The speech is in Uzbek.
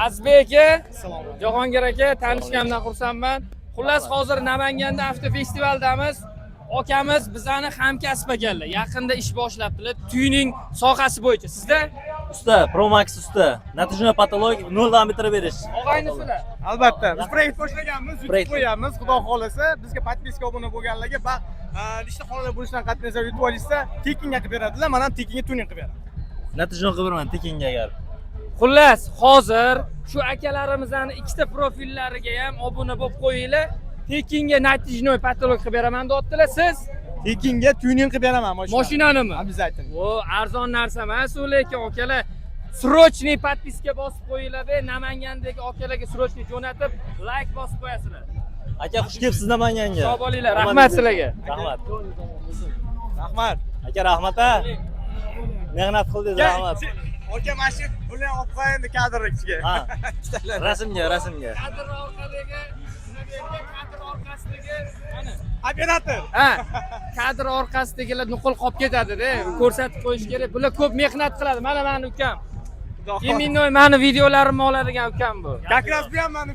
Azbek aka, Jahongir aka, tanishganimdan xursandman. Xullas, hozir Namanganda avtofestivaldamiz. Akamiz bizani hamkasb ekanlar. Yaqinda ish boshlabdilar. Tuning sohasi bo'yicha. Sizda? Usta, Pro Max usta. Natijada patolog 0 dan bitirib berish. Og'aynisizlar? Albatta. Biz proyekt boshlaganmiz, yutib qo'yamiz. Xudo xolasa, bizga podpiska obuna bo'lganlarga va ishda xonada bo'lishdan qat'iy nazar yutib olishsa, tekinga qilib beradilar. Men ham tekinga tuning qilib beraman. Natijani qilib beraman tekinga agar. Xullas, hozir shu akalarimizning ikkita profillariga ham obuna bo'lib qo'yinglar. Tekinga natijnoy patolog qilib beraman deyaptilar. Siz Tekinga tuning qilib beraman mashinanimi? Обязательно. O arzon narsa emas, lekin akalar srochniy podpiska bosib qo'yinglar-da, Namangandagi akalarga srochniy jo'natib, like bosib qo'yasizlar. Aka, xush kelibsiz Namanganga. Sog' bo'linglar, rahmat sizlarga. Rahmat. Rahmat. Aka, rahmat a. Mehnat qildingiz, rahmat. Aka, mashina buni olib qo'ying kadrga. Ha. Rasmga. Kadr orqadagi, kadr orqasidagi mana Operator. ha, kadr orqasidagilar nuqul qolib ketadi-da, ko'rsatib qo'yish kerak. Bular ko'p mehnat qiladi. Mana meni ukam. Iminoy meni videolarimni oladigan ukam bu. Как раз bu ham meni